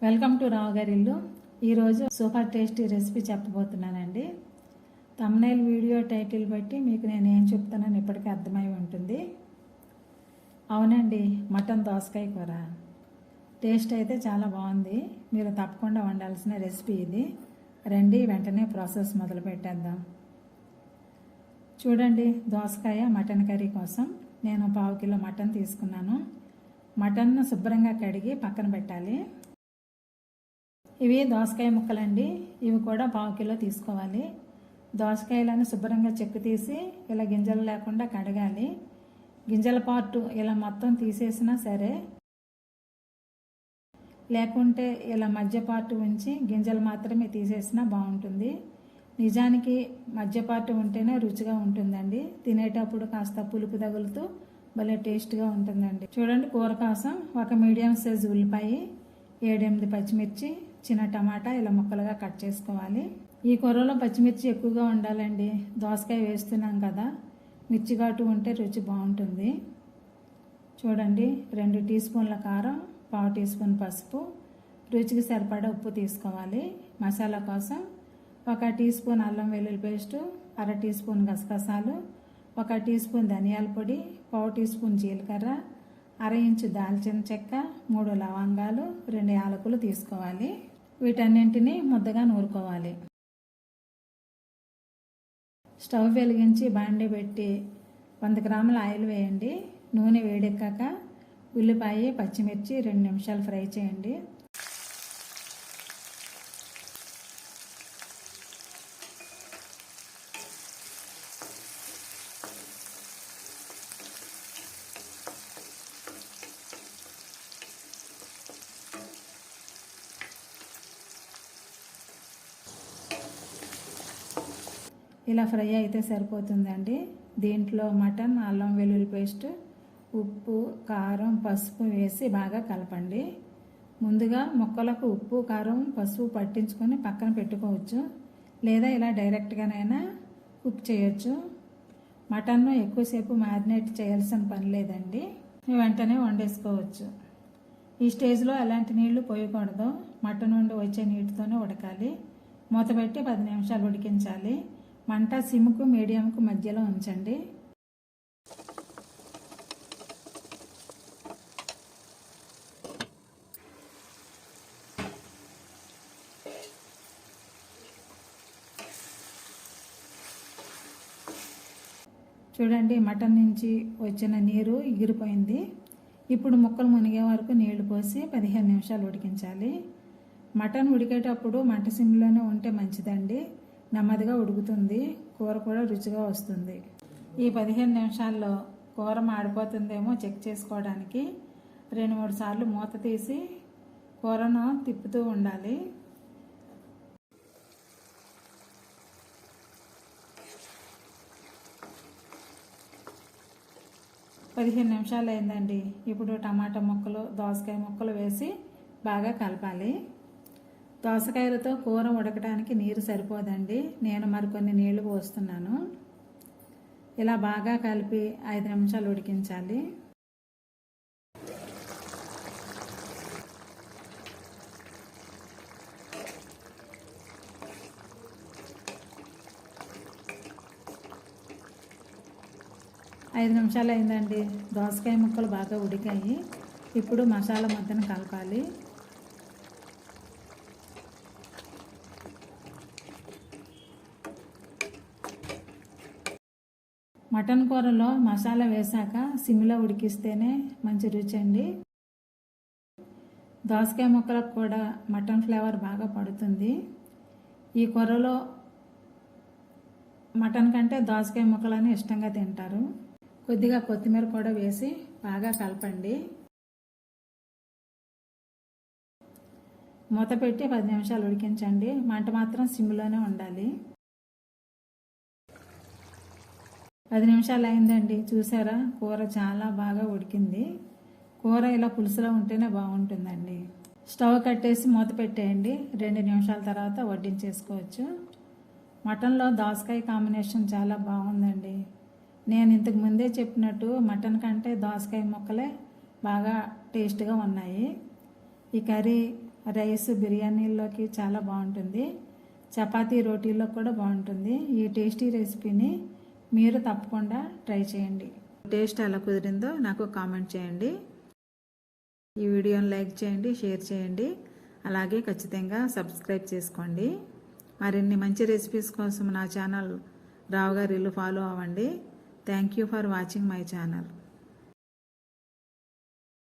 Welcome to రావు గారి ఇల్లు. ఈరోజు సూపర్ టేస్టీ రెసిపీ చెప్పబోతున్నానండి. థంబ్నెయిల్ వీడియో టైటిల్ బట్టి మీకు నేను ఏం చెప్తానని ఇప్పటికీ అర్థమై ఉంటుంది. అవునండి, మటన్ దోసకాయ కూర టేస్ట్ అయితే చాలా బాగుంది. మీరు తప్పకుండా వండాల్సిన రెసిపీ ఇది. రండి, వెంటనే ప్రాసెస్ మొదలు పెట్టేద్దాం. చూడండి, దోసకాయ మటన్ కర్రీ కోసం నేను 1/2 కిలో మటన్ తీసుకున్నాను. మటన్ను శుభ్రంగా కడిగి పక్కన పెట్టాలి. ఇవి దోసకాయ ముక్కలండి. ఇవి కూడా 1/2 కిలో తీసుకోవాలి. దోసకాయలను శుభ్రంగా చెక్కు తీసి ఇలా గింజలు లేకుండా కడగాలి. గింజల పార్టు ఇలా మొత్తం తీసేసినా సరే, లేకుంటే ఇలా మధ్య పార్టు ఉంచి గింజలు మాత్రమే తీసేసినా బాగుంటుంది. నిజానికి మధ్య పార్టు ఉంటేనే రుచిగా ఉంటుందండి. తినేటప్పుడు కాస్త పులుపు తగులుతూ భలే టేస్ట్గా ఉంటుందండి. చూడండి, కూర కోసం ఒక మీడియం సైజు ఉల్లిపాయ, 7-8 పచ్చిమిర్చి, చిన్న టమాటా ఇలా ముక్కలుగా కట్ చేసుకోవాలి. ఈ కూరలో పచ్చిమిర్చి ఎక్కువగా ఉండాలండి. దోసకాయ వేస్తున్నాం కదా, మిర్చి ఘాటు ఉంటే రుచి బాగుంటుంది. చూడండి, 2 టీ స్పూన్ల కారం, 1/2 టీ స్పూన్ పసుపు, రుచికి సరిపడా ఉప్పు తీసుకోవాలి. మసాలా కోసం 1 టీ స్పూన్ అల్లం వెల్లుల్లి పేస్టు, 1/2 టీ స్పూన్ గసగసాలు, 1 టీ స్పూన్ ధనియాల పొడి, 1/2 టీ స్పూన్ జీలకర్ర, 1/2 ఇంచు దాల్చిన చెక్క, 3 లవంగాలు, 2 యాలకులు తీసుకోవాలి. వీటన్నింటినీ ముద్దగా నూరుకోవాలి. స్టవ్ వెలిగించి బాండీ పెట్టి 100 గ్రాముల ఆయిల్ వేయండి. నూనె వేడెక్కాక ఉల్లిపాయ, పచ్చిమిర్చి 2 నిమిషాలు ఫ్రై చేయండి. ఇలా ఫ్రై అయితే సరిపోతుందండి. దీంట్లో మటన్, అల్లం వెల్లుల్లి పేస్ట్, ఉప్పు, కారం, పసుపు వేసి బాగా కలపండి. ముందుగా ముక్కలకు ఉప్పు, కారం, పసుపు పట్టించుకొని పక్కన పెట్టుకోవచ్చు, లేదా ఇలా డైరెక్ట్గానైనా కుక్ చేయొచ్చు. మటన్ను ఎక్కువసేపు మ్యారినేట్ చేయాల్సిన పని లేదండి, వెంటనే వండేసుకోవచ్చు. ఈ స్టేజ్లో ఎలాంటి నీళ్లు పోయకూడదు. మటన్ నుండి వచ్చే నీటితోనే ఉడకాలి. మూత పెట్టి 10 నిమిషాలు ఉడికించాలి. మంట సిమ్కు మీడియంకు మధ్యలో ఉంచండి. చూడండి, మటన్ నుంచి వచ్చిన నీరు ఎగిరిపోయింది. ఇప్పుడు ముక్కలు మునిగే వరకు నీళ్లు పోసి 15 నిమిషాలు ఉడికించాలి. మటన్ ఉడికేటప్పుడు మంట సిమ్లోనే ఉంటే మంచిదండి. నెమ్మదిగా ఉడుకుతుంది, కూర కూడా రుచిగా వస్తుంది. ఈ 15 నిమిషాల్లో కూర మాడిపోతుందేమో చెక్ చేసుకోవడానికి 2-3 సార్లు మూత తీసి కూరను తిప్పుతూ ఉండాలి. పదిహేను నిమిషాలు అయిందండి. ఇప్పుడు టమాటా ముక్కలు, దోసకాయ ముక్కలు వేసి బాగా కలపాలి. దోసకాయలతో కూర ఉడకడానికి నీరు సరిపోదండి. నేను మరికొన్ని నీళ్లు పోస్తున్నాను. ఇలా బాగా కలిపి 5 నిమిషాలు ఉడికించాలి. ఐదు నిమిషాలు అయిందండి. దోసకాయ ముక్కలు బాగా ఉడికాయి. ఇప్పుడు మసాలా ముద్దను కలపాలి. మటన్ కూరలో మసాలా వేసాక సిమ్లో ఉడికిస్తేనే మంచి రుచి అండి. దోసకాయ ముక్కలకు కూడా మటన్ ఫ్లేవర్ బాగా పడుతుంది. ఈ కూరలో మటన్ కంటే దోసకాయ ముక్కలని ఇష్టంగా తింటారు. కొద్దిగా కొత్తిమీర కూడా వేసి బాగా కలపండి. మూత పెట్టి 10 నిమిషాలు ఉడికించండి. మంట మాత్రం సిమ్లోనే ఉండాలి. 10 నిమిషాలు అయిందండి. చూసారా, కూర చాలా బాగా ఉడికింది. కూర ఇలా పులుసులో ఉంటేనే బాగుంటుందండి. స్టవ్ కట్టేసి మూత పెట్టేయండి. 2 నిమిషాల తర్వాత వడ్డించేసుకోవచ్చు. మటన్లో దోసకాయ కాంబినేషన్ చాలా బాగుందండి. నేను ఇంతకు ముందే చెప్పినట్టు మటన్ కంటే దోసకాయ ముక్కలే బాగా టేస్ట్గా ఉన్నాయి. ఈ కర్రీ రైస్ బిర్యానీల్లోకి చాలా బాగుంటుంది, చపాతీ రోటీల్లో కూడా బాగుంటుంది. ఈ టేస్టీ రెసిపీని మీరు తప్పకుండా ట్రై చేయండి. టేస్ట్ ఎలా కుదిరిందో నాకు కామెంట్ చేయండి. ఈ వీడియోని లైక్ చేయండి, షేర్ చేయండి, అలాగే ఖచ్చితంగా సబ్స్క్రైబ్ చేసుకోండి. మరిన్ని మంచి రెసిపీస్ కోసం నా ఛానల్ రావు గారి ఇల్లు ఫాలో అవ్వండి. Thank you for watching my channel.